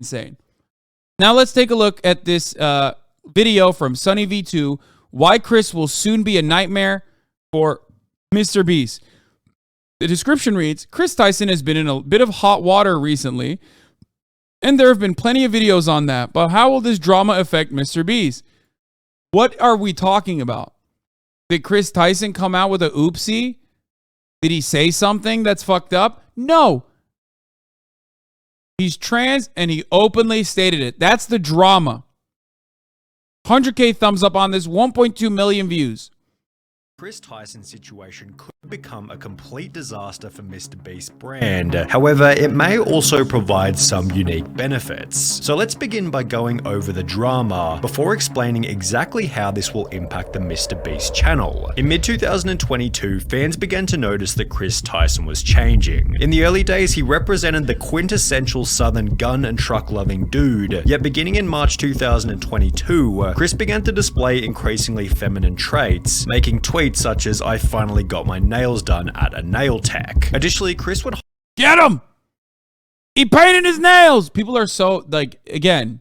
Insane. Now let's take a look at this video from SunnyV2, why Chris will soon be a nightmare for MrBeast. The description reads, Chris Tyson has been in a bit of hot water recently, and there have been plenty of videos on that, but how will this drama affect MrBeast? What are we talking about? Did Chris Tyson come out with a oopsie? Did he say something that's fucked up? No. He's trans and he openly stated it. That's the drama. 100K thumbs up on this, 1.2 million views. Chris Tyson's situation could become a complete disaster for MrBeast's brand. However, it may also provide some unique benefits. So let's begin by going over the drama before explaining exactly how this will impact the MrBeast channel. In mid-2022, fans began to notice that Chris Tyson was changing. In the early days, he represented the quintessential southern gun and truck loving dude. Yet beginning in March 2022, Chris began to display increasingly feminine traits, making tweets such as, I finally got my nails done at a nail tech. Additionally, Chris would get him! He painted his nails! People are so, like, again,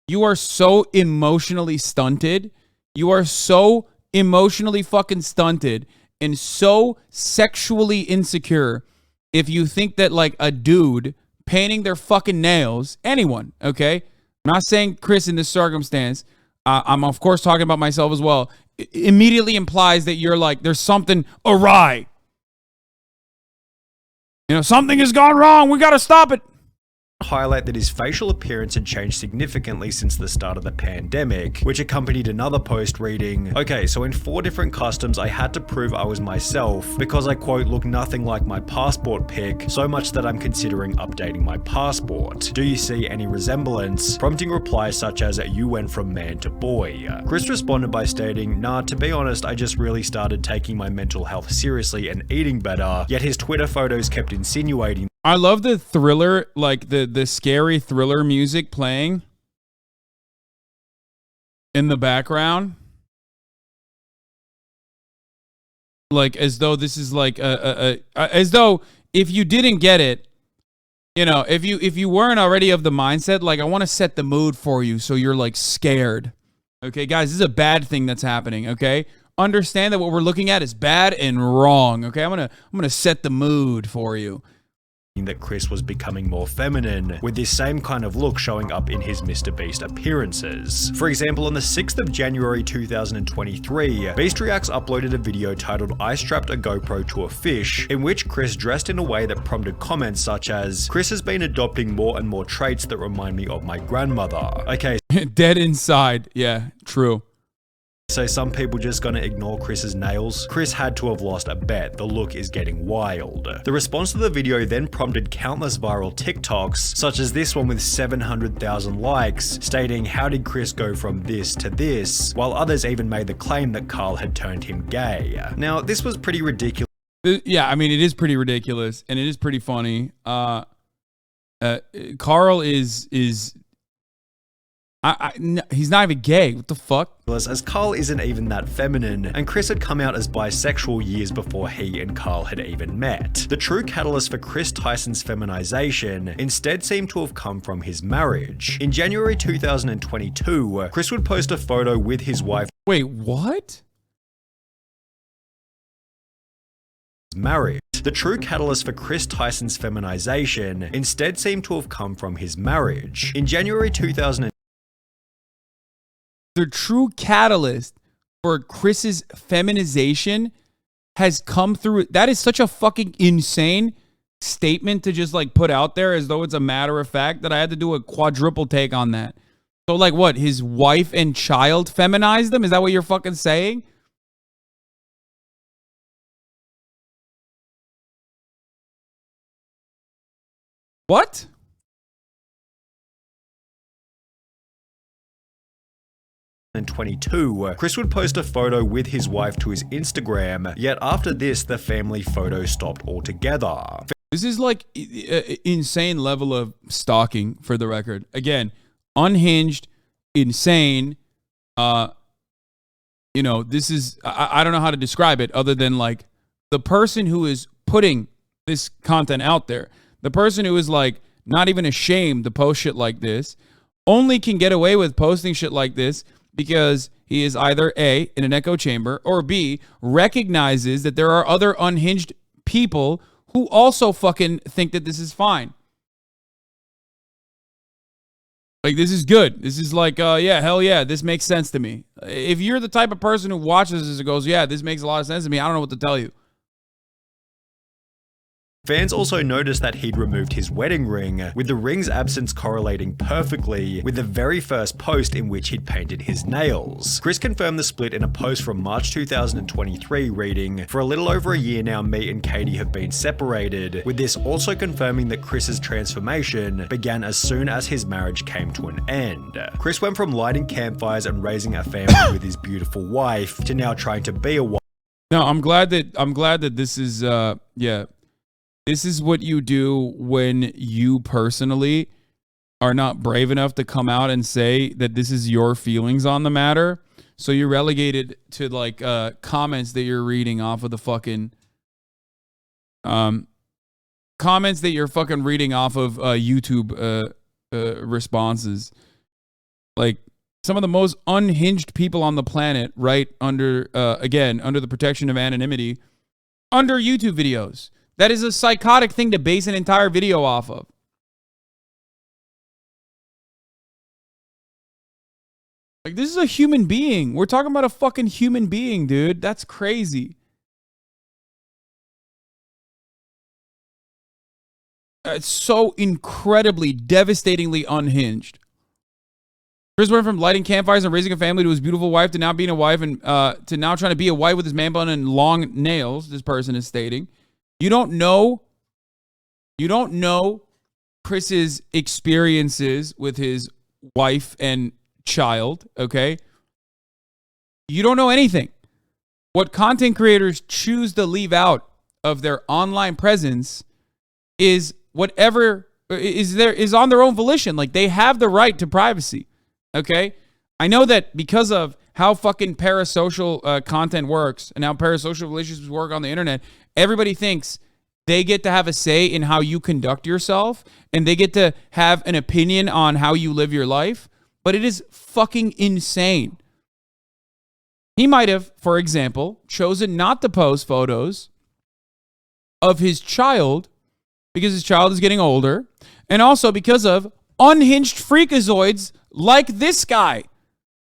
you are so emotionally stunted. You are so emotionally fucking stunted and so sexually insecure if you think that, like, a dude painting their fucking nails, anyone, okay? I'm not saying Chris in this circumstance. I'm, of course, talking about myself as well. Immediately implies that you're like, there's something awry. You know, something has gone wrong. We got to stop it. Highlight that his facial appearance had changed significantly since the start of the pandemic, which accompanied another post reading, okay, so in 4 different customs I had to prove I was myself because I quote look nothing like my passport pic, so much that I'm considering updating my passport. Do you see any resemblance? Prompting replies such as, you went from man to boy. Chris responded by stating, nah, to be honest, I just really started taking my mental health seriously and eating better, yet his Twitter photos kept insinuating. I love the thriller, like the scary thriller music playing in the background. Like as though this is like as though if you didn't get it, you know, if you weren't already of the mindset, like I want to set the mood for you so you're like scared. Okay, guys, this is a bad thing that's happening, okay? Understand that what we're looking at is bad and wrong, okay? I'm going to set the mood for you. That Chris was becoming more feminine, with this same kind of look showing up in his MrBeast appearances. For example, on the 6th of January 2023, Beast Reacts uploaded a video titled I strapped a GoPro to a fish, in which Chris dressed in a way that prompted comments such as, Chris has been adopting more and more traits that remind me of my grandmother. Okay. Dead inside. Yeah, true. So some people just gonna ignore Chris's nails? Chris had to have lost a bet. The look is getting wild. The response to the video then prompted countless viral TikToks, such as this one with 700,000 likes, stating how did Chris go from this to this, while others even made the claim that Carl had turned him gay. Now, this was pretty ridiculous. Yeah, I mean, it is pretty ridiculous, and it is pretty funny. Carl is he's not even gay. What the fuck? As Carl isn't even that feminine, and Chris had come out as bisexual years before he and Carl had even met. The true catalyst for Chris Tyson's feminization instead seemed to have come from his marriage. In January 2022, Chris would post a photo with his wife. Wait, what? Marriage. The true catalyst for Chris Tyson's feminization instead seemed to have come from his marriage. In January 2000. The true catalyst for Chris's feminization has come through. That is such a fucking insane statement to just like put out there as though it's a matter of fact that I had to do a quadruple take on that. So like what? His wife and child feminized him? Is that what you're fucking saying? What? In 2022, Chris would post a photo with his wife to his Instagram, yet after this, the family photo stopped altogether. This is like insane level of stalking, for the record. Again, unhinged, insane. You know, this is, I don't know how to describe it other than like the person who is putting this content out there, the person who is like not even ashamed to post shit like this, only can get away with posting shit like this because he is either A, in an echo chamber, or B, recognizes that there are other unhinged people who also fucking think that this is fine. Like, this is good. This is like, yeah, hell yeah, this makes sense to me. If you're the type of person who watches this and goes, yeah, this makes a lot of sense to me, I don't know what to tell you. Fans also noticed that he'd removed his wedding ring, with the ring's absence correlating perfectly with the very first post in which he'd painted his nails. Chris confirmed the split in a post from March 2023 reading, "For a little over a year now, me and Katie have been separated," with this also confirming that Chris's transformation began as soon as his marriage came to an end. Chris went from lighting campfires and raising a family with his beautiful wife to now trying to be a wife. No, I'm glad that this is, yeah. This is what you do when you personally are not brave enough to come out and say that this is your feelings on the matter. So you're relegated to like comments that you're reading off of the fucking comments that you're fucking reading off of YouTube responses. Like some of the most unhinged people on the planet, right under again under the protection of anonymity, under YouTube videos. That is a psychotic thing to base an entire video off of. Like, this is a human being. We're talking about a fucking human being, dude. That's crazy. It's so incredibly, devastatingly unhinged. Chris went from lighting campfires and raising a family to his beautiful wife to now being a wife and to now trying to be a wife with his man bun and long nails, this person is stating. You don't know Chris's experiences with his wife and child, okay? You don't know anything. What content creators choose to leave out of their online presence is whatever is on their own volition. Like, they have the right to privacy, okay? I know that because of how fucking parasocial content works and how parasocial relationships work on the internet, everybody thinks they get to have a say in how you conduct yourself and they get to have an opinion on how you live your life. But it is fucking insane. He might have, for example, chosen not to post photos of his child because his child is getting older, and also because of unhinged freakazoids like this guy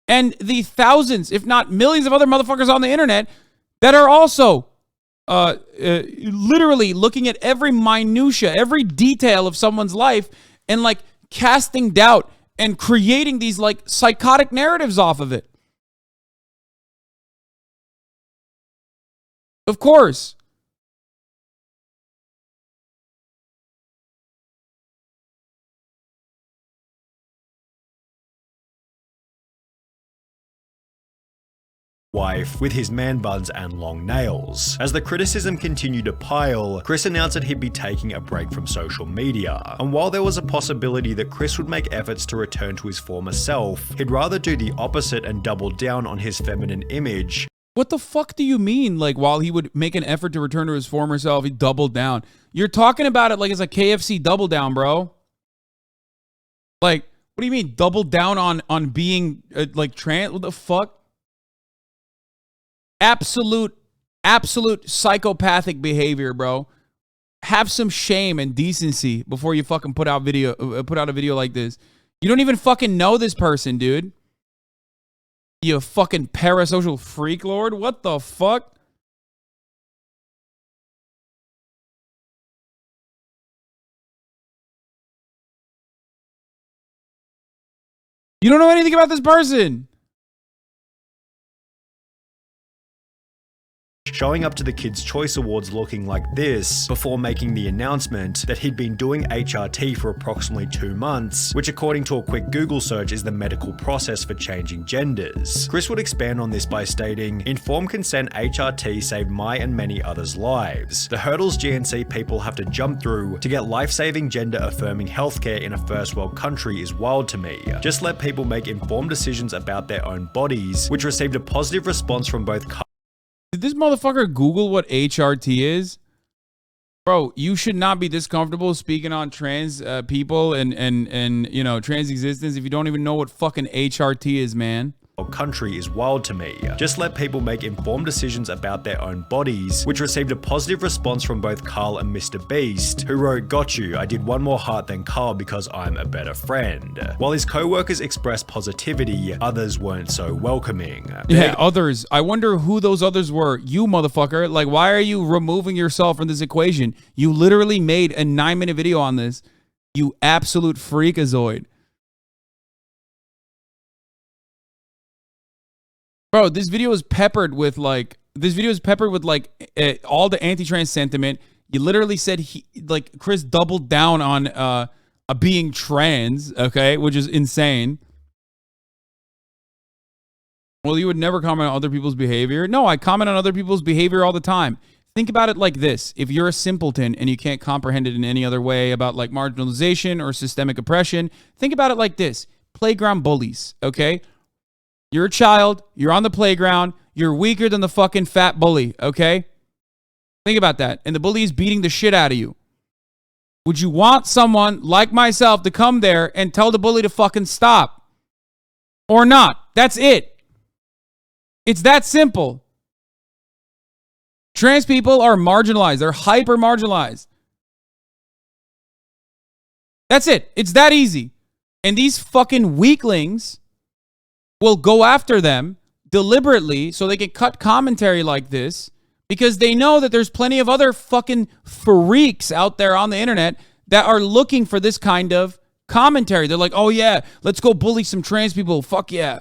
and the thousands, if not millions of other motherfuckers on the internet that are also literally looking at every minutia, every detail of someone's life and like casting doubt and creating these like psychotic narratives off of it. Of course. Wife with his man buns and long nails. As the criticism continued to pile, Chris announced that he'd be taking a break from social media. And while there was a possibility that Chris would make efforts to return to his former self, he'd rather do the opposite and double down on his feminine image. What the fuck do you mean? Like, while he would make an effort to return to his former self, he doubled down. You're talking about it like it's a KFC double down, bro. Like, what do you mean double down on being like trans? What the fuck? Absolute psychopathic behavior, bro. Have some shame and decency before you fucking put out a video like this. You don't even fucking know this person, dude. You fucking parasocial freak lord. What the fuck? You don't know anything about this person. Showing up to the Kids' Choice Awards looking like this before making the announcement that he'd been doing HRT for approximately 2 months, which according to a quick Google search is the medical process for changing genders. Chris would expand on this by stating, "Informed consent HRT saved my and many others' lives. The hurdles GNC people have to jump through to get life-saving gender-affirming healthcare in a first world country is wild to me. Just let people make informed decisions about their own bodies," which received a positive response from both. Did this motherfucker Google what HRT is? Bro, you should not be this comfortable speaking on trans people and you know, trans existence if you don't even know what fucking HRT is, man. Country is wild to me. Just let people make informed decisions about their own bodies, which received a positive response from both Carl and MrBeast, who wrote, "Got you, I did one more heart than Carl because I'm a better friend." While his co-workers expressed positivity, others weren't so welcoming. Yeah, others. I wonder who those others were. You motherfucker. Like, why are you removing yourself from this equation? You literally made a 9-minute video on this. You absolute freakazoid. Bro, this video is peppered with like all the anti-trans sentiment. You literally said Chris doubled down on being trans, okay, which is insane. Well, you would never comment on other people's behavior. No, I comment on other people's behavior all the time. Think about it like this. If you're a simpleton and you can't comprehend it in any other way about like marginalization or systemic oppression, think about it like this. Playground bullies, okay? You're a child, you're on the playground, you're weaker than the fucking fat bully, okay? Think about that. And the bully is beating the shit out of you. Would you want someone like myself to come there and tell the bully to fucking stop? Or not? That's it. It's that simple. Trans people are marginalized. They're hyper marginalized. That's it. It's that easy. And these fucking weaklings will go after them deliberately so they can cut commentary like this because they know that there's plenty of other fucking freaks out there on the internet that are looking for this kind of commentary. They're like, oh yeah, let's go bully some trans people. Fuck yeah.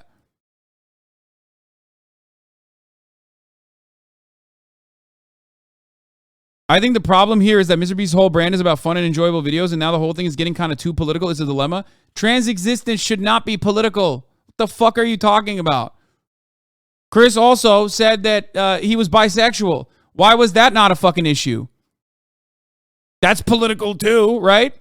I think the problem here is that MrBeast's whole brand is about fun and enjoyable videos, and now the whole thing is getting kind of too political. It's a dilemma. Trans existence should not be political. The fuck are you talking about? Chris also said that he was bisexual. Why was that not a fucking issue? That's political too, right?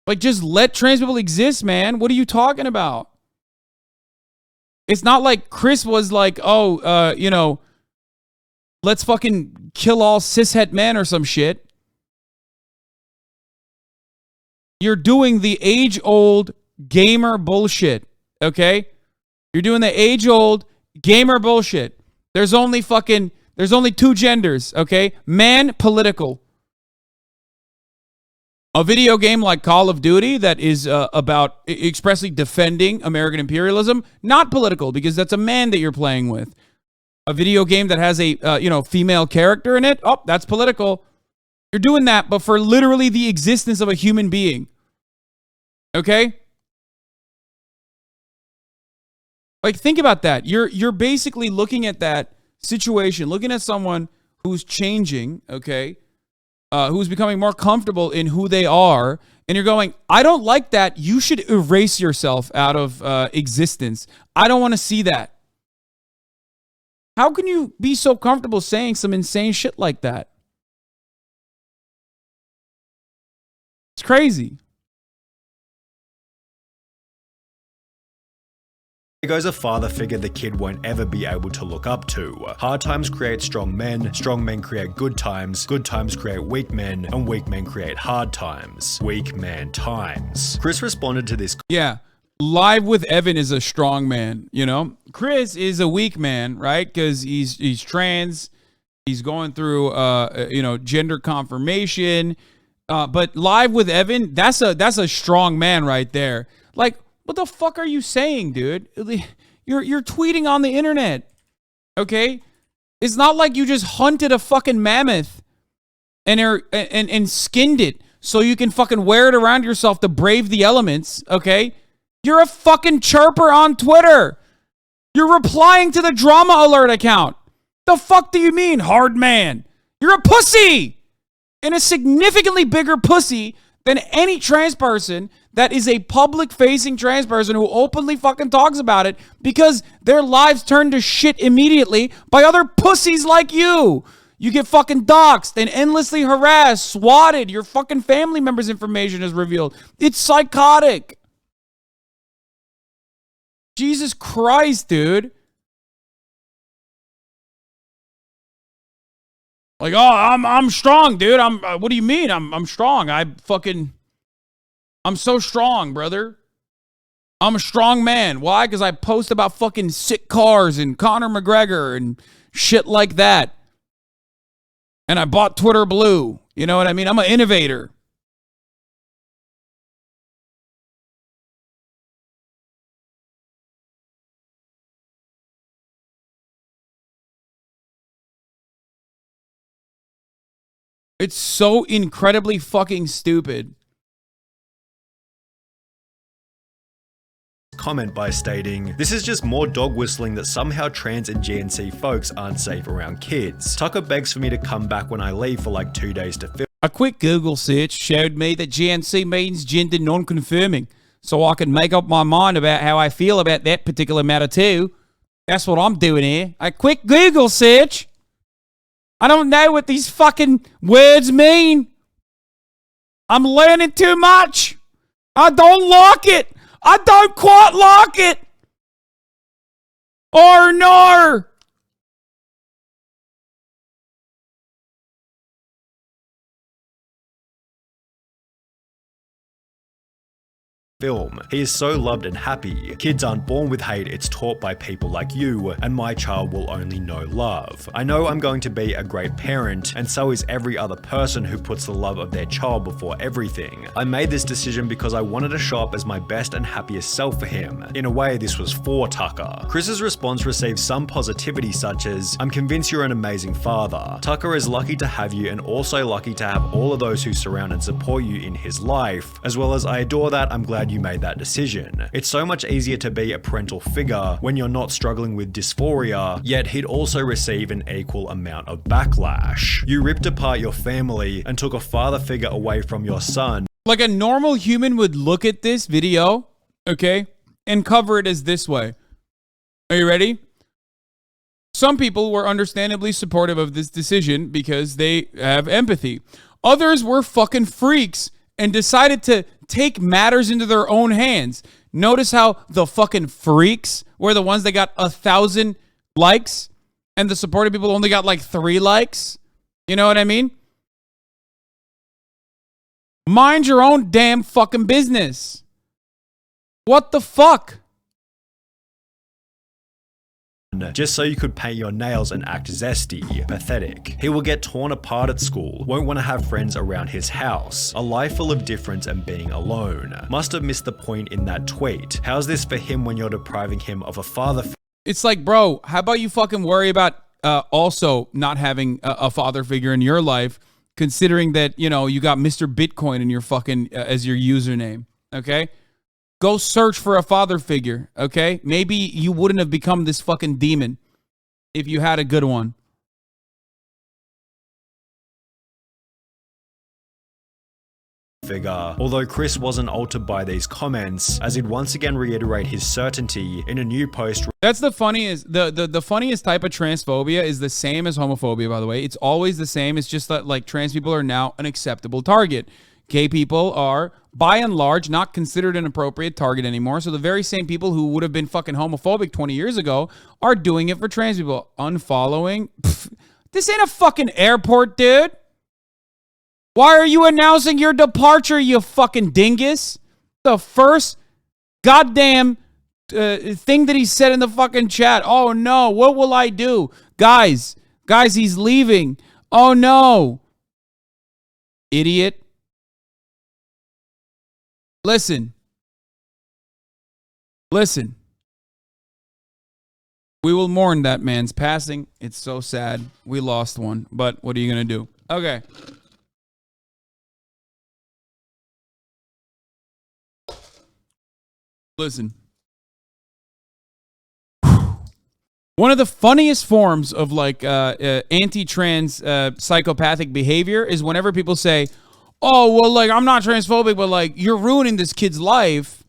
Like, just let trans people exist, man. What are you talking about? It's not like Chris was like, oh, you know, let's fucking kill all cishet men or some shit. You're doing the age-old gamer bullshit, okay? You're doing the age-old gamer bullshit. There's only two genders, okay? Man, political. A video game like Call of Duty that is about expressly defending American imperialism, not political because that's a man that you're playing with. A video game that has a female character in it, oh, that's political. You're doing that, but for literally the existence of a human being. Okay? Like, think about that. You're basically looking at that situation, looking at someone who's changing, okay? Who's becoming more comfortable in who they are, and you're going, I don't like that. You should erase yourself out of existence. I don't want to see that. How can you be so comfortable saying some insane shit like that? It's crazy. There goes a father figure the kid won't ever be able to look up to. Hard times create strong men create good times create weak men, and weak men create hard times. Weak man times. Chris responded to this. Yeah. Live with Evan is a strong man, you know? Chris is a weak man, right? Because he's trans. He's going through, gender confirmation. But Live with Evan, that's a strong man right there. Like, what the fuck are you saying, dude? You're tweeting on the internet, okay? It's not like you just hunted a fucking mammoth and skinned it so you can fucking wear it around yourself to brave the elements, okay? You're a fucking chirper on Twitter. You're replying to the Drama Alert account. The fuck do you mean, hard man? You're a pussy! And a significantly bigger pussy than any trans person that is a public-facing trans person who openly fucking talks about it because their lives turn to shit immediately by other pussies like you. You get fucking doxxed and endlessly harassed, swatted. Your fucking family members' information is revealed. It's psychotic. Jesus Christ, dude. Like, oh, I'm strong, dude. What do you mean? I'm strong. I'm so strong, brother. I'm a strong man. Why? Because I post about fucking sick cars and Conor McGregor and shit like that. And I bought Twitter Blue. You know what I mean? I'm an innovator. It's so incredibly fucking stupid. Comment by stating, "This is just more dog whistling that somehow trans and GNC folks aren't safe around kids. Tucker begs for me to come back when I leave for like 2 days to film." A quick Google search showed me that GNC means gender non-confirming, so I can make up my mind about how I feel about that particular matter too. That's what I'm doing here. A quick Google search. I don't know what these fucking words mean. I'm learning too much. I don't like it. I don't quite like it. Or no. Film. He is so loved and happy. Kids aren't born with hate, it's taught by people like you, and my child will only know love. I know I'm going to be a great parent, and so is every other person who puts the love of their child before everything. I made this decision because I wanted to show up as my best and happiest self for him. In a way, this was for Tucker. Chris's response received some positivity such as, "I'm convinced you're an amazing father. Tucker is lucky to have you and also lucky to have all of those who surround and support you in his life. As well as I adore that, I'm glad you made that decision. It's so much easier to be a parental figure when you're not struggling with dysphoria, yet he'd also receive an equal amount of backlash. You ripped apart your family and took a father figure away from your son." Like a normal human would look at this video, okay, and cover it as this way. Are you ready? Some people were understandably supportive of this decision because they have empathy. Others were fucking freaks and decided to take matters into their own hands. Notice how the fucking freaks were the ones that got 1,000 likes and the supportive people only got like 3 likes. You know what I mean? Mind your own damn fucking business. What the fuck? Just so you could paint your nails and act zesty. Pathetic. He will get torn apart at school, won't want to have friends around his house, a life full of difference and being alone. Must have missed the point in that tweet. How's this for him when you're depriving him of a father? It's like, bro, how about you fucking worry about also not having a father figure in your life, considering that, you know, you got Mr. Bitcoin in your fucking, as your username, okay? Go search for a father figure, okay? Maybe you wouldn't have become this fucking demon if you had a good one. Figure. Although Chris wasn't altered by these comments, as he'd once again reiterate his certainty in a new post. That's the funniest, the funniest type of transphobia is the same as homophobia, by the way. It's always the same. It's just that, like, trans people are now an acceptable target. Gay people are, by and large, not considered an appropriate target anymore. So the very same people who would have been fucking homophobic 20 years ago are doing it for trans people. Unfollowing? Pfft, this ain't a fucking airport, dude. Why are you announcing your departure, you fucking dingus? The first goddamn thing that he said in the fucking chat. Oh no, what will I do? Guys, he's leaving. Oh no. Idiot. Listen. We will mourn that man's passing. It's so sad. We lost one, but what are you going to do? Okay. Listen. One of the funniest forms of like anti-trans psychopathic behavior is whenever people say, oh, well, like, I'm not transphobic, but like, you're ruining this kid's life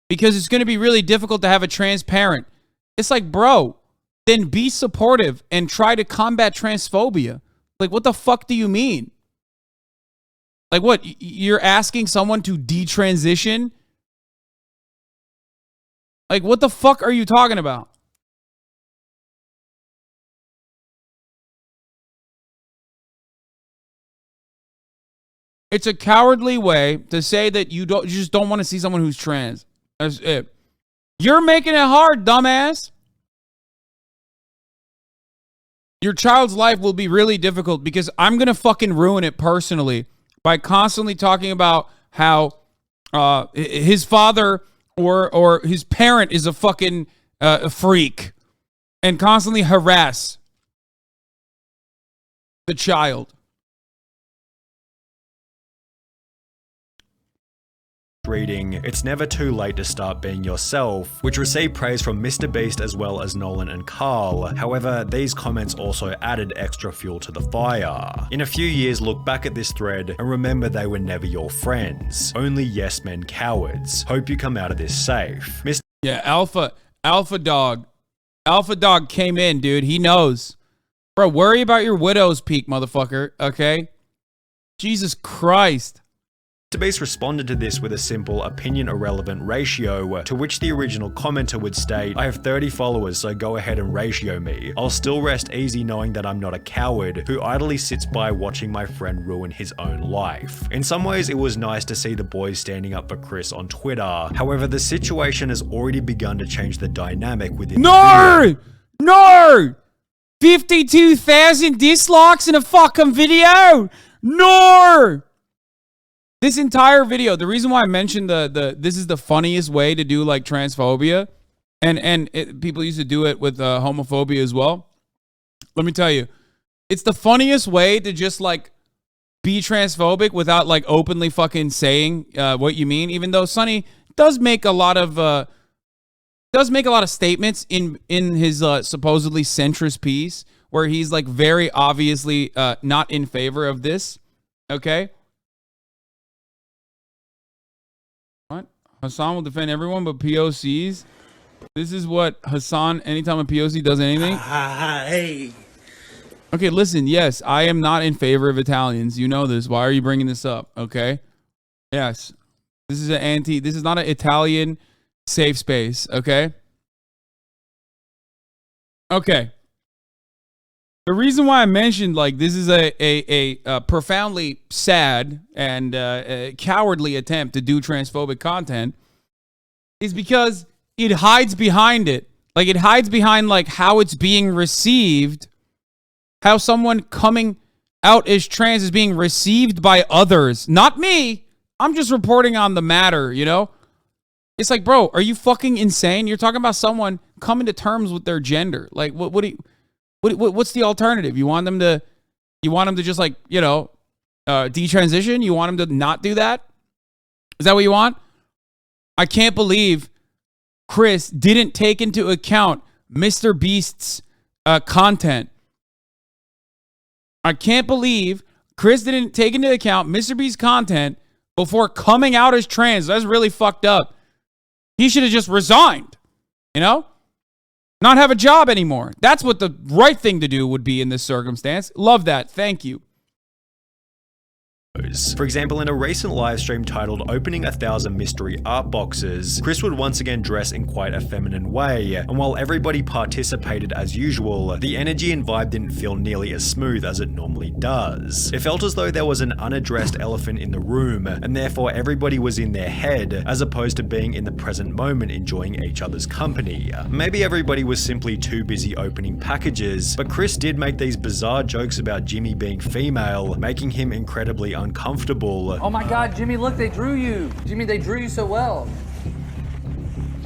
because it's going to be really difficult to have a trans parent. It's like, bro, then be supportive and try to combat transphobia. Like, what the fuck do you mean? Like, what? You're asking someone to detransition? Like, what the fuck are you talking about? It's a cowardly way to say that you just don't want to see someone who's trans. That's it. You're making it hard, dumbass. Your child's life will be really difficult because I'm going to fucking ruin it personally by constantly talking about how his father or his parent is a fucking freak and constantly harass the child. Reading It's Never Too Late to Start Being Yourself, which received praise from MrBeast as well as Nolan and Carl. However, these comments also added extra fuel to the fire. In a few years, look back at this thread and remember they were never your friends. Only yes men cowards. Hope you come out of this safe. Yeah, Alpha Dog. Alpha Dog came in, dude. He knows. Bro, worry about your widow's peak, motherfucker, okay? Jesus Christ. MrBeast responded to this with a simple opinion irrelevant ratio, to which the original commenter would state, I have 30 followers, so go ahead and ratio me. I'll still rest easy knowing that I'm not a coward who idly sits by watching my friend ruin his own life. In some ways, it was nice to see the boys standing up for Chris on Twitter. However, the situation has already begun to change the dynamic within No! 52,000 dislikes in a fucking video! No! This entire video, the reason why I mentioned this is the funniest way to do like transphobia, and people used to do it with homophobia as well. Let me tell you, it's the funniest way to just like be transphobic without like openly fucking saying what you mean. Even though Sunny does make a lot of statements in his supposedly centrist piece where he's like very obviously not in favor of this. Okay. Hasan will defend everyone but POCs. This is what Hasan, anytime a POC does anything. Hey. Okay, listen, yes, I am not in favor of Italians. You know this. Why are you bringing this up? Okay. Yes. This is not an Italian safe space. Okay. Okay. The reason why I mentioned like this is a profoundly sad and cowardly attempt to do transphobic content is because it hides behind it. Like it hides behind like how it's being received, how someone coming out as trans is being received by others. Not me. I'm just reporting on the matter, you know? It's like, bro, are you fucking insane? You're talking about someone coming to terms with their gender. Like what's the alternative? You want them to just like, you know, detransition? You want them to not do that? Is that what you want? I can't believe Chris didn't take into account MrBeast's content. I can't believe Chris didn't take into account MrBeast's content before coming out as trans. That's really fucked up. He should have just resigned, you know? Not have a job anymore. That's what the right thing to do would be in this circumstance. Love that. Thank you. For example, in a recent live stream titled Opening 1,000 Mystery Art Boxes, Chris would once again dress in quite a feminine way, and while everybody participated as usual, the energy and vibe didn't feel nearly as smooth as it normally does. It felt as though there was an unaddressed elephant in the room, and therefore everybody was in their head, as opposed to being in the present moment enjoying each other's company. Maybe everybody was simply too busy opening packages, but Chris did make these bizarre jokes about Jimmy being female, making him incredibly uncomfortable. Oh my god, Jimmy, look, they drew you. Jimmy, they drew you so well.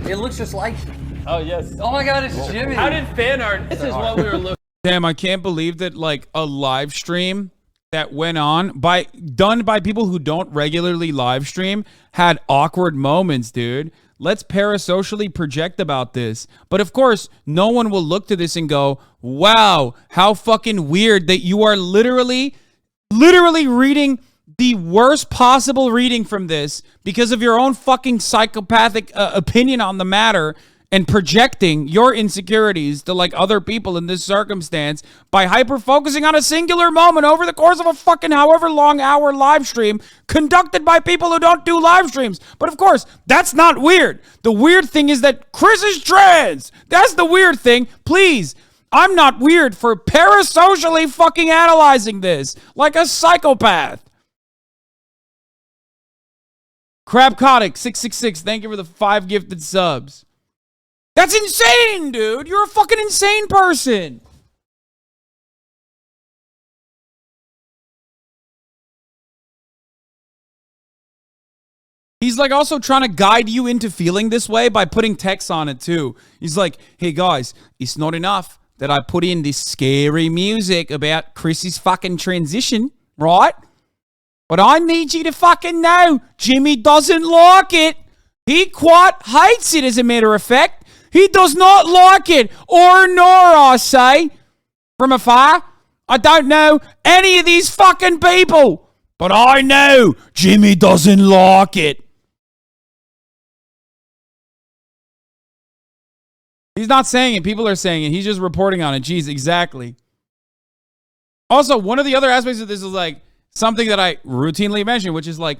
It looks just like you. Oh, yes. Oh my god, it's Jimmy. How did fan art? This is what we were looking. Damn, I can't believe that like a live stream that went on done by people who don't regularly live stream had awkward moments, dude. Let's parasocially project about this. But of course, no one will look to this and go, wow, how fucking weird that you are literally reading the worst possible reading from this because of your own fucking psychopathic opinion on the matter and projecting your insecurities to like other people in this circumstance by hyper focusing on a singular moment over the course of a fucking however long hour live stream conducted by people who don't do live streams. But of course, that's not weird. The weird thing is that Chris is trans. That's the weird thing. Please, I'm not weird for parasocially fucking analyzing this like a psychopath. Crabcotic 666, thank you for the 5 gifted subs. That's insane, dude. You're a fucking insane person. He's like also trying to guide you into feeling this way by putting text on it too. He's like, hey guys, it's not enough that I put in this scary music about Chris's fucking transition, right? But I need you to fucking know Jimmy doesn't like it. He quite hates it, as a matter of fact. He does not like it. Or nor, I say, from afar. I don't know any of these fucking people. But I know Jimmy doesn't like it. He's not saying it. People are saying it. He's just reporting on it. Jeez, exactly. Also, one of the other aspects of this is like something that I routinely mention, which is like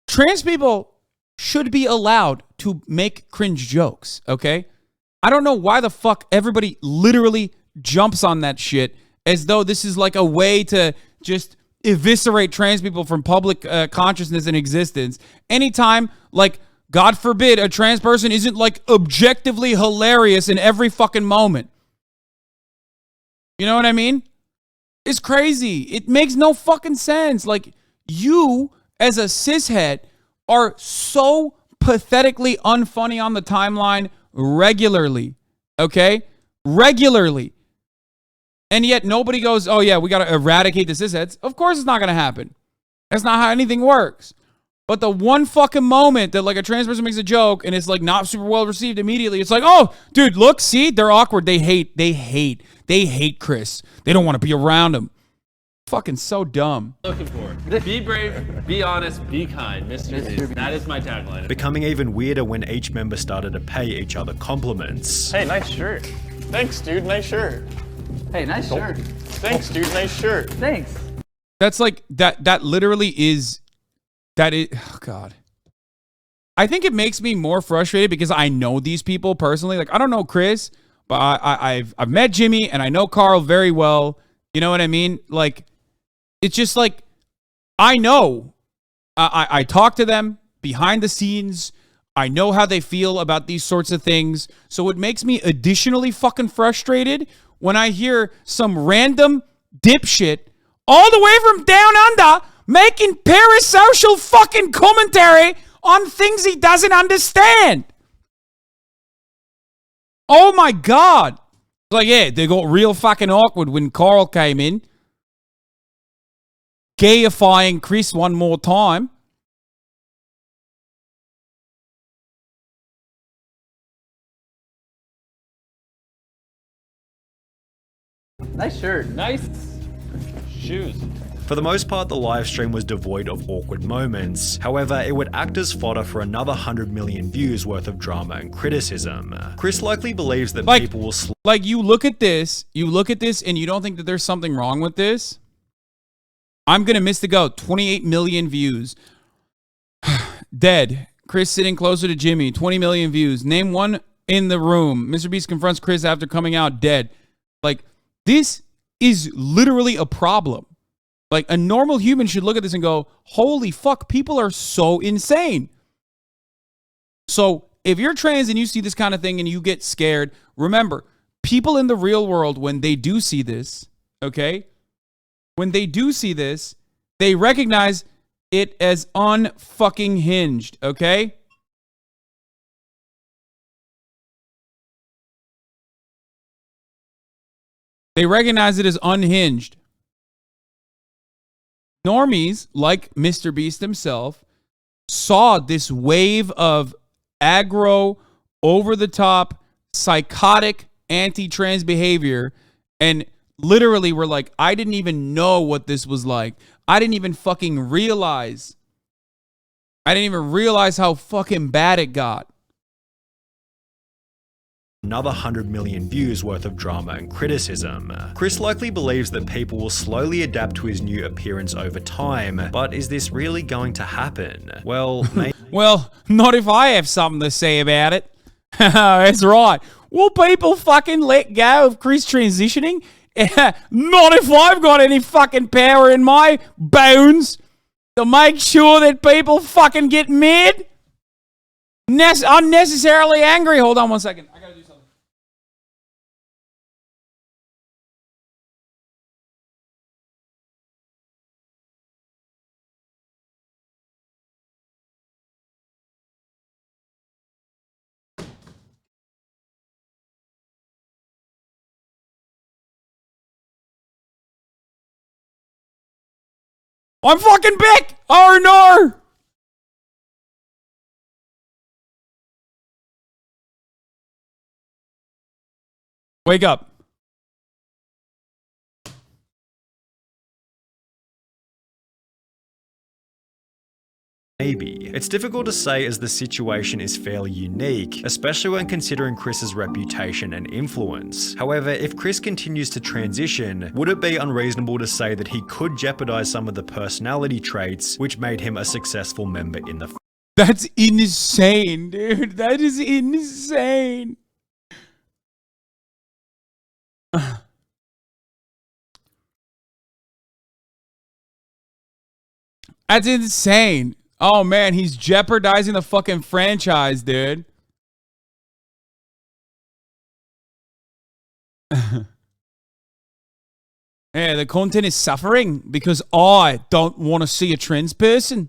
trans people should be allowed to make cringe jokes, okay? I don't know why the fuck everybody literally jumps on that shit as though this is like a way to just eviscerate trans people from public consciousness and existence. Anytime, like, God forbid, a trans person isn't like objectively hilarious in every fucking moment. You know what I mean? It's crazy. It makes no fucking sense. Like, you as a cishet are so pathetically unfunny on the timeline regularly. Okay? Regularly. And yet nobody goes, oh yeah, we got to eradicate the cishets. Of course it's not going to happen. That's not how anything works. But the one fucking moment that like a trans person makes a joke and it's like not super well received immediately, it's like, oh, dude, look, see, they're awkward. They hate Chris. They don't want to be around him. Fucking so dumb. Looking for. Be brave, be honest, be kind, MrBeast. That is my tagline. Becoming even weirder when each member started to pay each other compliments. Hey, nice shirt. Thanks, dude. Nice shirt. Hey, nice shirt. Thanks, dude. Nice shirt. Thanks. That's like, that literally is... oh God. I think it makes me more frustrated because I know these people personally. Like, I don't know Chris, but I've met Jimmy and I know Carl very well. You know what I mean? Like, it's just like, I know. I talk to them behind the scenes. I know how they feel about these sorts of things. So it makes me additionally fucking frustrated when I hear some random dipshit all the way from down under making parasocial fucking commentary on things he doesn't understand. Oh my God. It's like, yeah, they got real fucking awkward when Carl came in. Gayifying Chris one more time. Nice shirt. Nice shoes. For the most part, the live stream was devoid of awkward moments. However, it would act as fodder for another 100 million views worth of drama and criticism. Chris likely believes that people will like, you look at this and you don't think that there's something wrong with this? I'm gonna miss the goat. 28 million views. Dead. Chris sitting closer to Jimmy. 20 million views. Name one in the room. MrBeast confronts Chris after coming out dead. Like, this is literally a problem. Like, a normal human should look at this and go, holy fuck, people are so insane. So if you're trans and you see this kind of thing and you get scared, remember, people in the real world, when they do see this, okay? When they do see this, they recognize it as unfucking hinged, okay? They recognize it as unhinged. Normies, like MrBeast himself, saw this wave of aggro, over-the-top, psychotic, anti-trans behavior and literally were like, I didn't even know what this was like. I didn't even fucking realize. I didn't even realize how fucking bad it got. Another 100 million views worth of drama and criticism. Chris likely believes that people will slowly adapt to his new appearance over time, but is this really going to happen? Well, well, not if I have something to say about it. That's right. Will people fucking let go of Chris transitioning? Not if I've got any fucking power in my bones. to make sure that people fucking get mad, unnecessarily angry. Hold on 1 second. I gotta do something. I'm fucking back! Oh no! Wake up. Maybe. It's difficult to say as the situation is fairly unique, especially when considering Chris's reputation and influence. However, if Chris continues to transition, would it be unreasonable to say that he could jeopardize some of the personality traits which made him a successful member in the That's insane, dude. That is insane. That's insane. Oh man, he's jeopardizing the fucking franchise, dude. Yeah, the content is suffering because I don't want to see a trans person.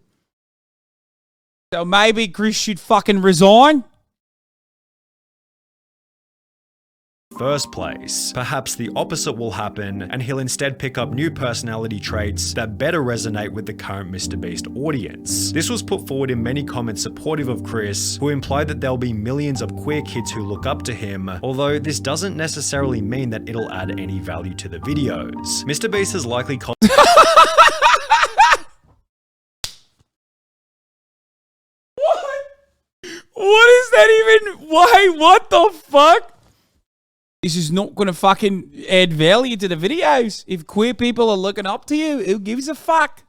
So maybe Chris should fucking resign. first place. Perhaps the opposite will happen, and he'll instead pick up new personality traits that better resonate with the current MrBeast audience. This was put forward in many comments supportive of Chris, who implied that there'll be millions of queer kids who look up to him, although this doesn't necessarily mean that it'll add any value to the videos. MrBeast has likely What is that even? Why? What the fuck? This is not going to fucking add value to the videos. If queer people are looking up to you, who gives a fuck?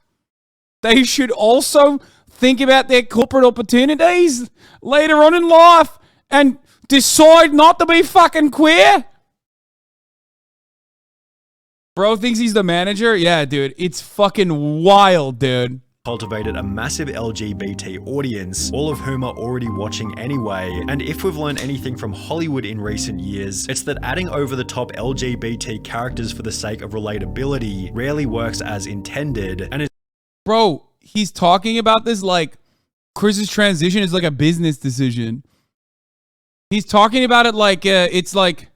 They should also think about their corporate opportunities later on in life and decide not to be fucking queer. Bro thinks he's the manager? Yeah, dude. It's fucking wild, dude. Cultivated a massive LGBT audience, all of whom are already watching anyway, and if we've learned anything from Hollywood in recent years, it's that adding over-the-top LGBT characters for the sake of relatability rarely works as intended, and is— Bro, he's talking about this like Chris's transition is like a business decision. He's talking about it like it's like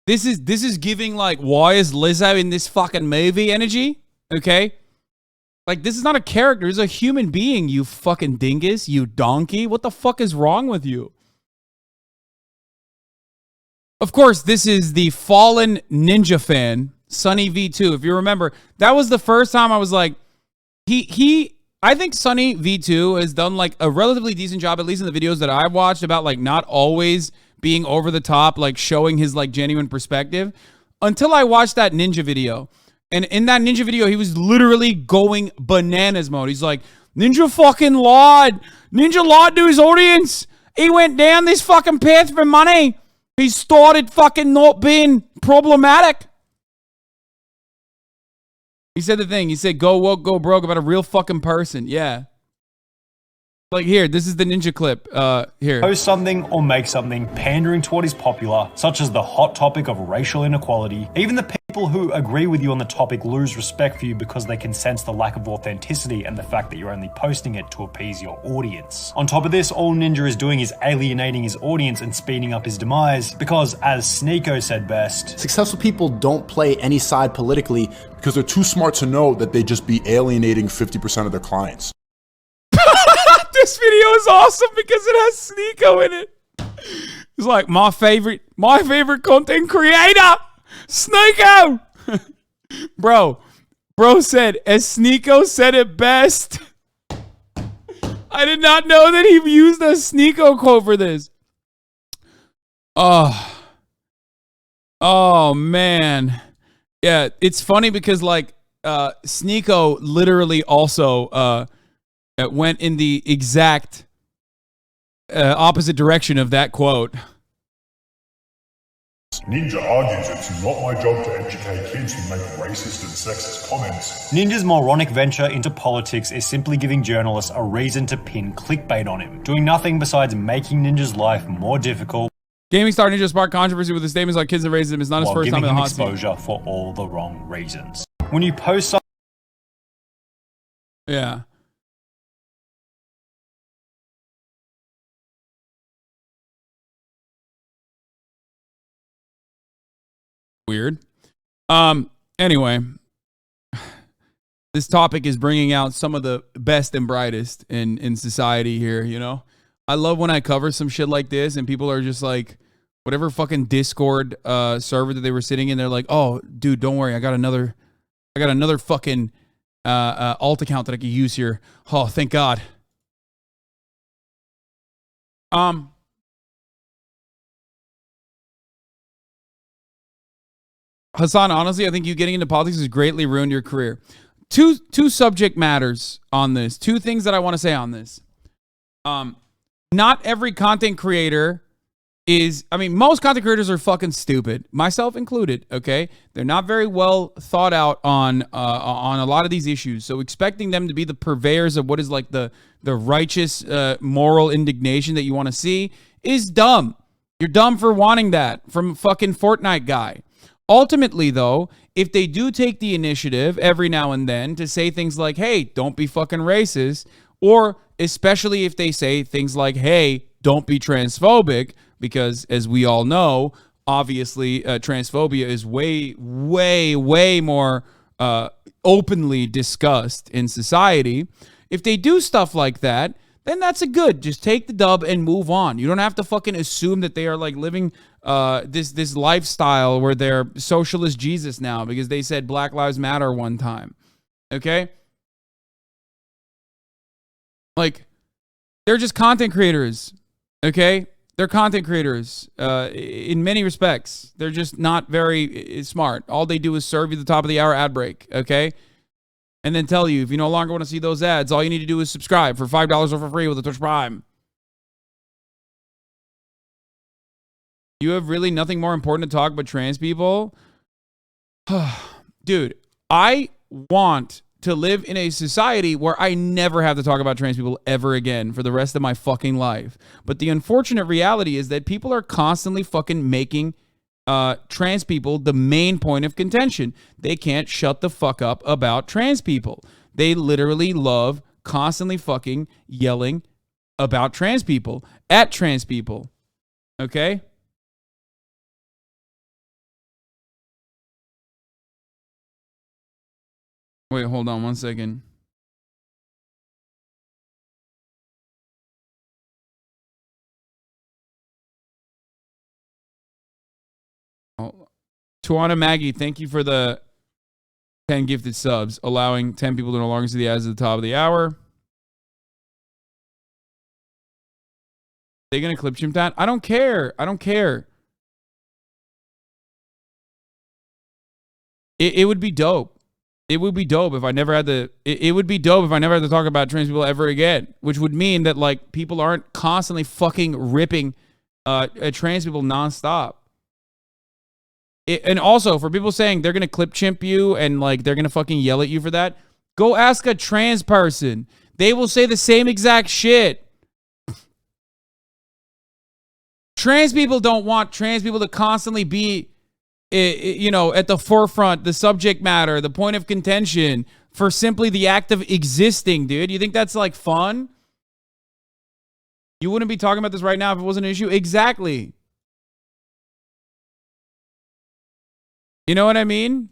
this is giving like, why is Lizzo in this fucking movie energy? Okay? Like, this is not a character. It's a human being, you fucking dingus, you donkey. What the fuck is wrong with you? Of course, this is the fallen ninja fan, SunnyV2. If you remember, that was the first time I was like, I think SunnyV2 has done like a relatively decent job, at least in the videos that I've watched, about like not always being over the top, like showing his like genuine perspective, until I watched that ninja video. And in that ninja video, he was literally going bananas mode. He's like, Ninja fucking lied. Ninja lied to his audience. He went down this fucking path for money. He started fucking not being problematic. He said the thing. He said, go woke, go broke about a real fucking person. Yeah. Like, here, this is the ninja clip. Here. Post something or make something pandering to what is popular, such as the hot topic of racial inequality. Even the people who agree with you on the topic lose respect for you because they can sense the lack of authenticity and the fact that you're only posting it to appease your audience. On top of this, all Ninja is doing is alienating his audience and speeding up his demise because, as Sneeko said best, successful people don't play any side politically because they're too smart to know that they just be alienating 50% of their clients. This video is awesome because it has Sneeko in it. It's like my favorite content creator, Sneeko. Bro said, as Sneeko said it best. I did not know that he used a Sneeko quote for this. Oh man. Yeah, it's funny because like Sneeko literally also went in the exact opposite direction of that quote. Ninja argues it's not my job to educate kids who make racist and sexist comments. Ninja's moronic venture into politics is simply giving journalists a reason to pin clickbait on him, doing nothing besides making Ninja's life more difficult. Gaming star Ninja sparked controversy with his statements on kids and racism. It's not his while first time giving in the him hot seat. exposure for all the wrong reasons. When you post something, Yeah. Weird. Anyway, this topic is bringing out some of the best and brightest in society here, you know? I love when I cover some shit like this and people are just like, whatever fucking Discord server that they were sitting in, they're like, oh, dude, don't worry. I got another fucking alt account that I could use here. Oh, thank God. Hasan, honestly, I think you getting into politics has greatly ruined your career. Two subject matters on this. Two things that I want to say on this. Not every content creator most content creators are fucking stupid, myself included, okay? They're not very well thought out on a lot of these issues. So expecting them to be the purveyors of what is like the righteous moral indignation that you want to see is dumb. You're dumb for wanting that from a fucking Fortnite guy. Ultimately, though, if they do take the initiative every now and then to say things like, hey, don't be fucking racist, or especially if they say things like, hey, don't be transphobic, because as we all know, obviously transphobia is way, way, way more openly discussed in society. If they do stuff like that, then that's a good. Just take the dub and move on. You don't have to fucking assume that they are like living this lifestyle where they're socialist Jesus now because they said Black Lives Matter one time. Okay? Like, they're just content creators. Okay? They're content creators in many respects. They're just not very smart. All they do is serve you the top of the hour ad break. Okay? And then tell you, if you no longer want to see those ads, all you need to do is subscribe for $5 or for free with a Twitch Prime. You have really nothing more important to talk about trans people? Dude, I want to live in a society where I never have to talk about trans people ever again for the rest of my fucking life. But the unfortunate reality is that people are constantly fucking making trans people the main point of contention. They can't shut the fuck up about trans people. They literally love constantly fucking yelling about trans people, at trans people. Okay? Wait, hold on one second. Oh. Tuana Maggie, thank you for the 10 gifted subs, allowing 10 people to no longer see the ads at the top of the hour. They gonna clip chimp that? I don't care. I don't care. It would be dope. It would be dope if I never had to. It would be dope if I never had to talk about trans people ever again. Which would mean that like people aren't constantly fucking ripping trans people nonstop. And also for people saying they're gonna clip chimp you and like they're gonna fucking yell at you for that, go ask a trans person. They will say the same exact shit. Trans people don't want trans people to constantly be, you know, at the forefront, the subject matter, the point of contention for simply the act of existing, dude. You think that's like fun? You wouldn't be talking about this right now if it wasn't an issue? Exactly. You know what I mean?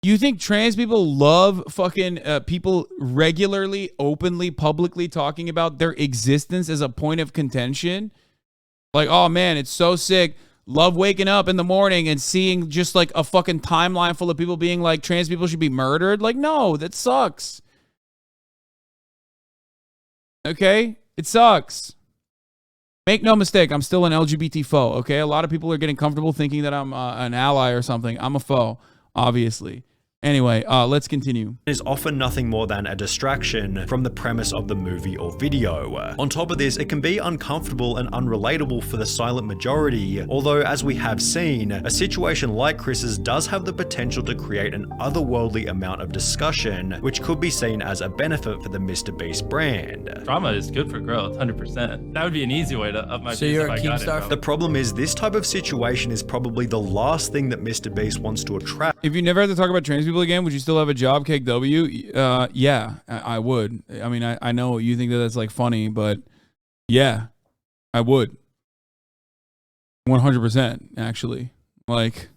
You think trans people love fucking people regularly, openly, publicly talking about their existence as a point of contention? Like, oh man, it's so sick. Love waking up in the morning and seeing just like a fucking timeline full of people being like, trans people should be murdered. Like, no, that sucks. Okay? It sucks. Make no mistake, I'm still an LGBT foe, okay? A lot of people are getting comfortable thinking that I'm an ally or something. I'm a foe, obviously. Anyway, let's continue. Is often nothing more than a distraction from the premise of the movie or video. On top of this, it can be uncomfortable and unrelatable for the silent majority, although as we have seen, a situation like Chris's does have the potential to create an otherworldly amount of discussion, which could be seen as a benefit for the MrBeast brand. Drama is good for growth, 100%. That would be an easy way to up my So beast you're if a I got Keemstar it. The problem is this type of situation is probably the last thing that MrBeast wants to attract. If you never have to talk about trans people again, would you still have a job, KW? Yeah, I would. I mean, I know you think that that's like funny, but yeah, I would. 100%, actually. Like,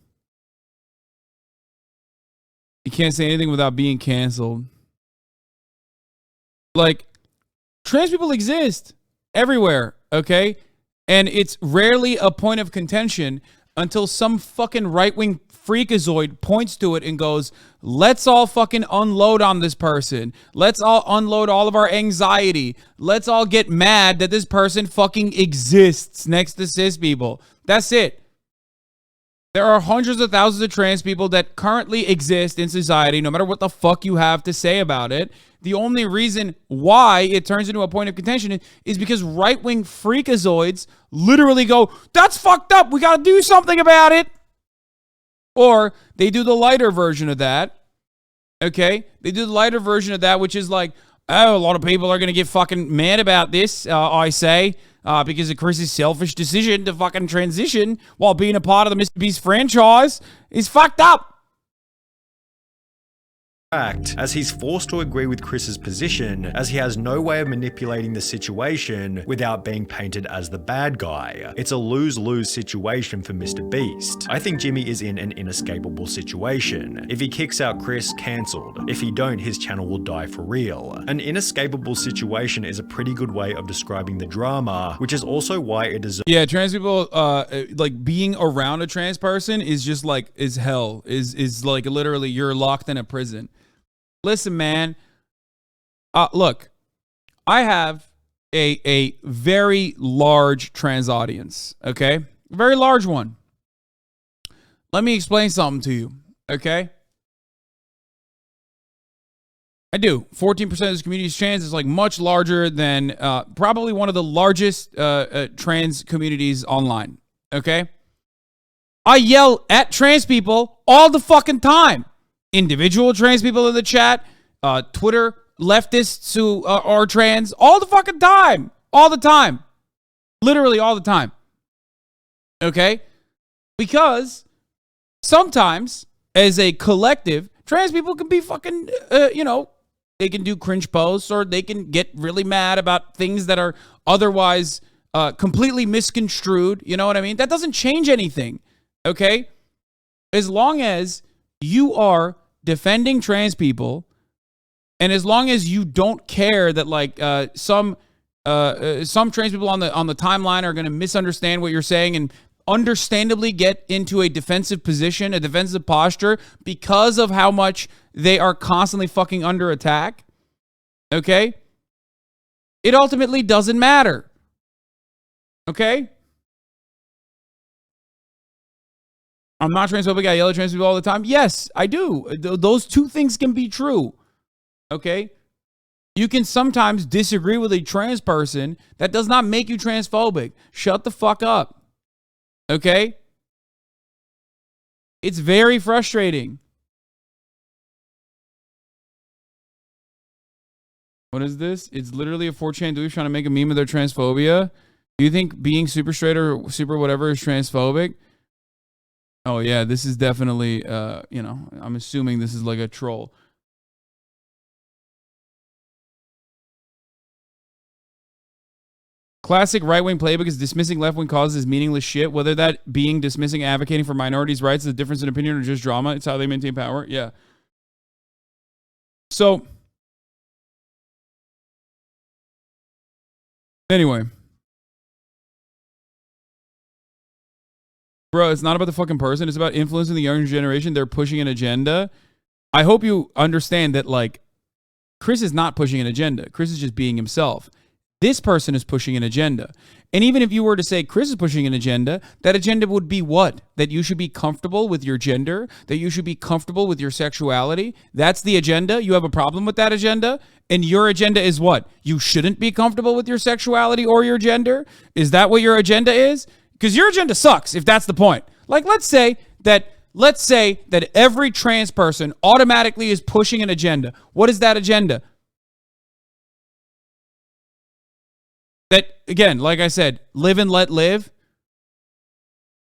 you can't say anything without being canceled. Like, trans people exist everywhere, okay? And it's rarely a point of contention until some fucking right-wing freakazoid points to it and goes, let's all fucking unload on this person. Let's all unload all of our anxiety. Let's all get mad that this person fucking exists next to cis people. That's it. There are hundreds of thousands of trans people that currently exist in society, no matter what the fuck you have to say about it. The only reason why it turns into a point of contention is because right-wing freakazoids literally go, that's fucked up. We got to do something about it. Or they do the lighter version of that. Okay? They do the lighter version of that, which is like, oh, a lot of people are going to get fucking mad about this, I say, because of Chris's selfish decision to fucking transition while being a part of the MrBeast franchise is fucked up. As he's forced to agree with Chris's position, as he has no way of manipulating the situation without being painted as the bad guy. It's a lose-lose situation for MrBeast. I think Jimmy is in an inescapable situation. If he kicks out Chris, cancelled. If he don't, his channel will die for real. An inescapable situation is a pretty good way of describing the drama, which is also why it deserves— Yeah, trans people, like being around a trans person is just like, is hell. Is like literally you're locked in a prison. Listen, man. Look, I have a very large trans audience, okay? A very large one. Let me explain something to you, okay? I do. 14% of this community is trans. It's like much larger than probably one of the largest trans communities online, okay? I yell at trans people all the fucking time. Individual trans people in the chat, Twitter leftists who are trans, all the fucking time. All the time. Literally all the time. Okay? Because sometimes, as a collective, trans people can be fucking, they can do cringe posts or they can get really mad about things that are otherwise completely misconstrued. You know what I mean? That doesn't change anything. Okay? As long as you are defending trans people, and as long as you don't care that like some trans people on the timeline are going to misunderstand what you're saying and understandably get into a defensive position, a defensive posture because of how much they are constantly fucking under attack, okay? It ultimately doesn't matter. Okay? I'm not transphobic. I yell at trans people all the time. Yes, I do. Those two things can be true. Okay? You can sometimes disagree with a trans person. That does not make you transphobic. Shut the fuck up. Okay? It's very frustrating. What is this? It's literally a 4chan dude trying to make a meme of their transphobia. Do you think being super straight or super whatever is transphobic? Oh, yeah, this is definitely, I'm assuming this is like a troll. Classic right-wing playbook is dismissing left-wing causes as meaningless shit, whether that being dismissing advocating for minorities' rights is a difference in opinion or just drama. It's how they maintain power. Yeah. So, anyway. Bro, it's not about the fucking person. It's about influencing the younger generation. They're pushing an agenda. I hope you understand that, like, Chris is not pushing an agenda. Chris is just being himself. This person is pushing an agenda. And even if you were to say Chris is pushing an agenda, that agenda would be what? That you should be comfortable with your gender, that you should be comfortable with your sexuality. That's the agenda. You have a problem with that agenda? And your agenda is what? You shouldn't be comfortable with your sexuality or your gender? Is that what your agenda is? Because your agenda sucks if that's the point. Like, let's say that every trans person automatically is pushing an agenda. What is that agenda? That, again, like I said, live and let live.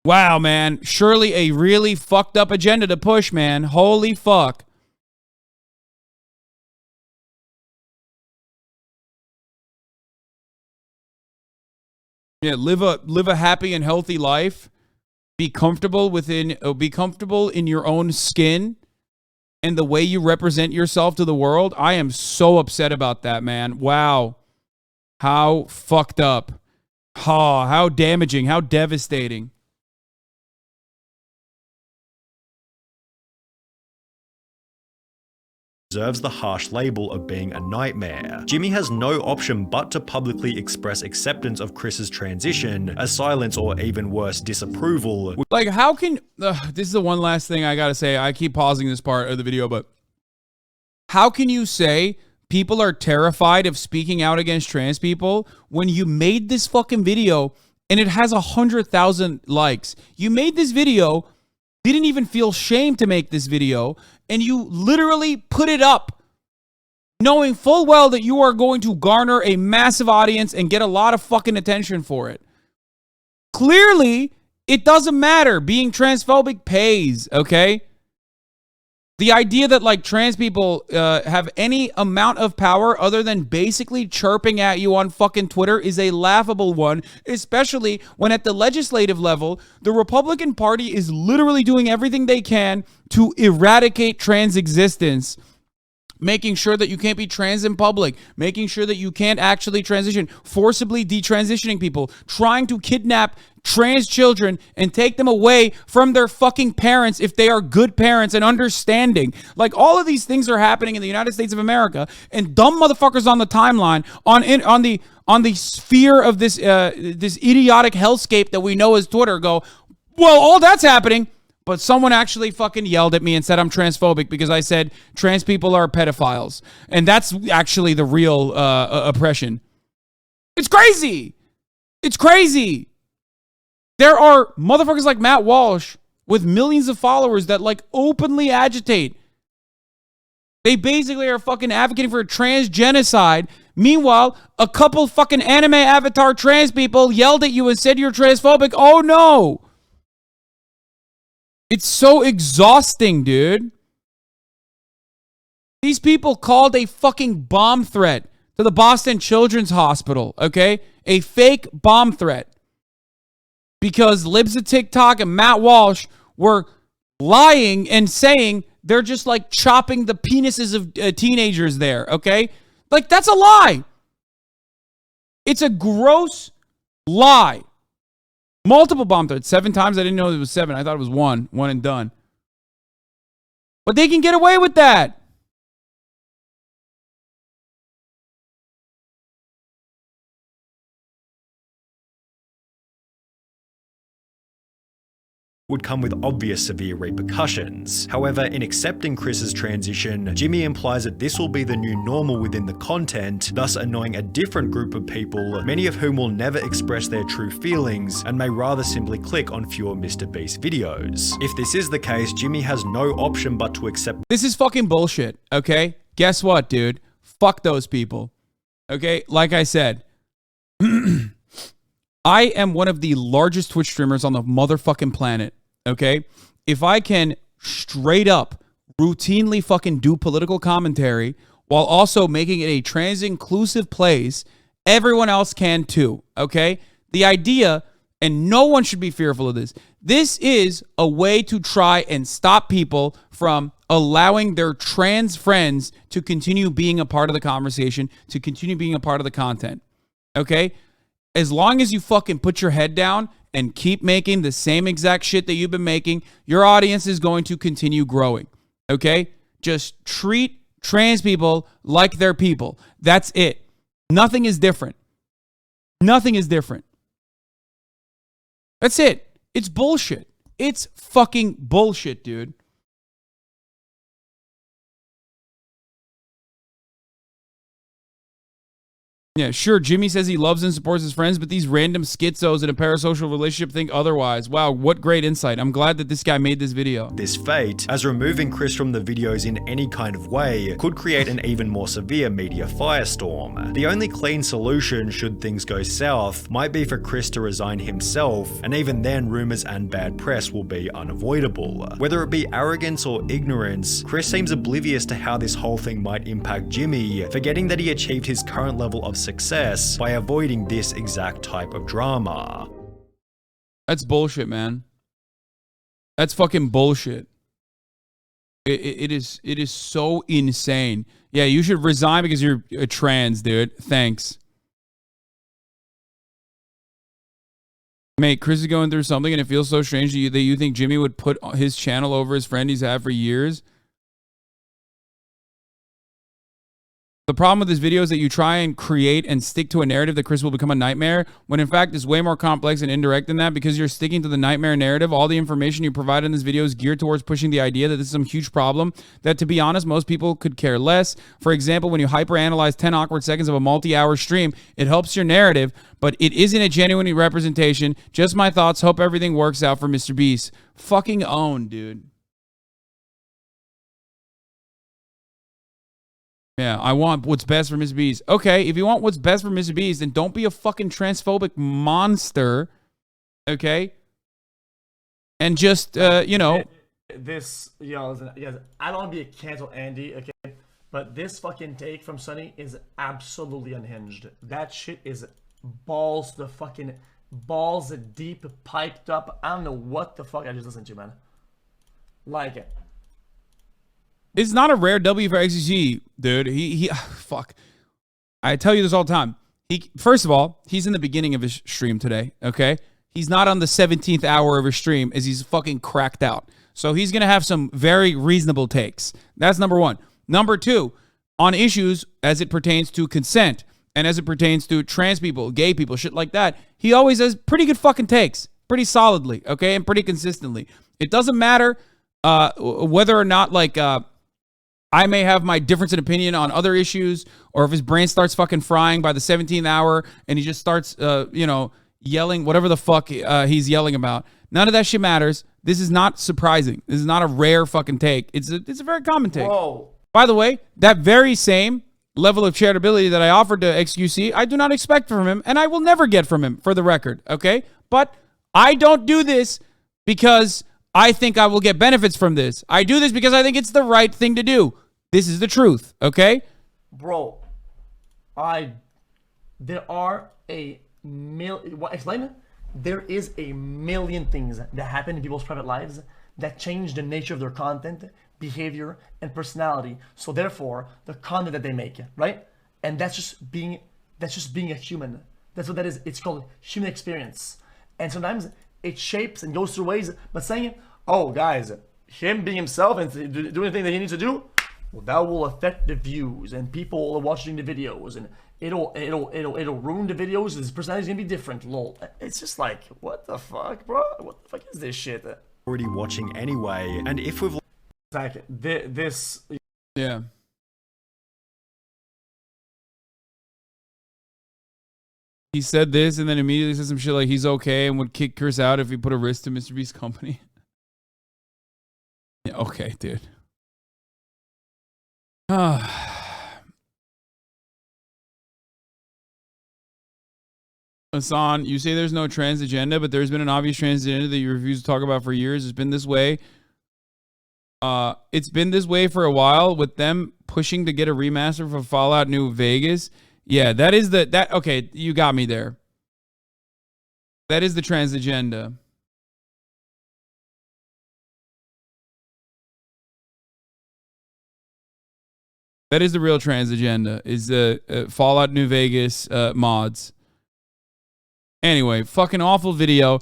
Wow, man. Surely a really fucked up agenda to push, man. Holy fuck. Yeah, live a happy and healthy life. Be comfortable in your own skin and the way you represent yourself to the world. I am so upset about that, man. Wow. How fucked up. Oh, how damaging, how devastating. Deserves the harsh label of being a nightmare. Jimmy has no option but to publicly express acceptance of Chris's transition, a silence or even worse, disapproval. Like, how can... this is the one last thing I gotta say. I keep pausing this part of the video, but... how can you say people are terrified of speaking out against trans people when you made this fucking video and it has 100,000 likes? You made this video, didn't even feel shame to make this video, and you literally put it up knowing full well that you are going to garner a massive audience and get a lot of fucking attention for it. Clearly, it doesn't matter. Being transphobic pays, okay? The idea that, like, trans people have any amount of power other than basically chirping at you on fucking Twitter is a laughable one, especially when at the legislative level, the Republican Party is literally doing everything they can to eradicate trans existence, making sure that you can't be trans in public, making sure that you can't actually transition, forcibly detransitioning people, trying to kidnap trans children and take them away from their fucking parents if they are good parents and understanding. Like, all of these things are happening in the United States of America, and dumb motherfuckers on the timeline, on the sphere of this this idiotic hellscape that we know as Twitter, go, well, all that's happening, but someone actually fucking yelled at me and said I'm transphobic because I said trans people are pedophiles, and that's actually the real oppression. It's crazy. It's crazy. There are motherfuckers like Matt Walsh with millions of followers that, like, openly agitate. They basically are fucking advocating for a trans genocide. Meanwhile, a couple fucking anime avatar trans people yelled at you and said you're transphobic. Oh no. It's so exhausting, dude. These people called a fucking bomb threat to the Boston Children's Hospital, okay? A fake bomb threat. Because Libs of TikTok and Matt Walsh were lying and saying they're just, like, chopping the penises of teenagers there, okay? Like, that's a lie. It's a gross lie. Multiple bomb threats. 7 times. I didn't know it was 7. I thought it was 1. 1 and done. But they can get away with that. Would come with obvious severe repercussions. However, in accepting Chris's transition, Jimmy implies that this will be the new normal within the content, thus annoying a different group of people, many of whom will never express their true feelings and may rather simply click on fewer MrBeast videos. If this is the case, Jimmy has no option but to accept. This is fucking bullshit, okay? Guess what, dude? Fuck those people. Okay? Like I said, I am one of the largest Twitch streamers on the motherfucking planet, okay? If I can straight up routinely fucking do political commentary while also making it a trans-inclusive place, everyone else can too, okay? The idea, and no one should be fearful of this is a way to try and stop people from allowing their trans friends to continue being a part of the conversation, to continue being a part of the content, okay? As long as you fucking put your head down and keep making the same exact shit that you've been making, your audience is going to continue growing, okay? Just treat trans people like they're people. That's it. Nothing is different. Nothing is different. That's it. It's bullshit. It's fucking bullshit, dude. Yeah, sure, Jimmy says he loves and supports his friends, but these random schizos in a parasocial relationship think otherwise. Wow, what great insight. I'm glad that this guy made this video. This fate, as removing Chris from the videos in any kind of way could create an even more severe media firestorm. The only clean solution, should things go south, might be for Chris to resign himself, and even then rumors and bad press will be unavoidable. Whether it be arrogance or ignorance, Chris seems oblivious to how this whole thing might impact Jimmy, forgetting that he achieved his current level of success by avoiding this exact type of drama. That's bullshit, man. That's fucking bullshit. It is so insane. Yeah, you should resign because you're a trans, dude. Thanks. Mate, Chris is going through something and it feels so strange to you that you think Jimmy would put his channel over his friend he's had for years. The problem with this video is that you try and create and stick to a narrative that Chris will become a nightmare, when in fact it's way more complex and indirect than that, because you're sticking to the nightmare narrative. All the information you provide in this video is geared towards pushing the idea that this is some huge problem that, to be honest, most people could care less. For example, when you hyperanalyze 10 awkward seconds of a multi-hour stream, it helps your narrative, but it isn't a genuine representation. Just my thoughts. Hope everything works out for MrBeast. Fucking own, dude. Yeah, I want what's best for MrBeast. Okay, if you want what's best for MrBeast, then don't be a fucking transphobic monster, okay? And just, you know... This, listen, I don't want to be a cancel Andy, okay? But this fucking take from Sunny is absolutely unhinged. That shit is balls deep, piped up. I don't know what the fuck I just listened to, man. Like it. It's not a rare W for XGG, dude. He fuck. I tell you this all the time. First of all, he's in the beginning of his stream today, okay? He's not on the 17th hour of his stream as he's fucking cracked out. So he's going to have some very reasonable takes. That's number one. Number two, on issues as it pertains to consent and as it pertains to trans people, gay people, shit like that, he always has pretty good fucking takes, pretty solidly, okay, and pretty consistently. It doesn't matter whether or not, like, I may have my difference in opinion on other issues, or if his brain starts fucking frying by the 17th hour and he just starts, you know, yelling whatever the fuck he's yelling about. None of that shit matters. This is not surprising. This is not a rare fucking take. It's a very common take. Whoa. By the way, that very same level of charitability that I offered to XQC, I do not expect from him, and I will never get from him, for the record, okay? But I don't do this because I think I will get benefits from this. I do this because I think it's the right thing to do. This is the truth, okay? Bro, there are a million, explain it? There is a million things that happen in people's private lives that change the nature of their content, behavior, and personality. So therefore, the content that they make, right? And that's just being a human. That's what that is. It's called human experience. And sometimes it shapes and goes through ways, but saying, oh guys, him being himself and doing the thing that he needs to do, well, that will affect the views and people are watching the videos, and it'll ruin the videos. His personality's gonna be different. Lol. It's just like, what the fuck, bro? What the fuck is this shit? Already watching anyway, and if we've Exactly. This. Yeah. He said this and then immediately said some shit like he's okay and would kick Chris out if he put a risk to MrBeast's company. Yeah, okay, dude. Hasan, you say there's no trans agenda, but there's been an obvious trans agenda that you refuse to talk about for years. It's been this way. It's been this way for a while with them pushing to get a remaster for Fallout New Vegas. Yeah, that is okay, you got me there. That is the trans agenda. That is the real trans agenda, is the Fallout New Vegas mods. Anyway, fucking awful video.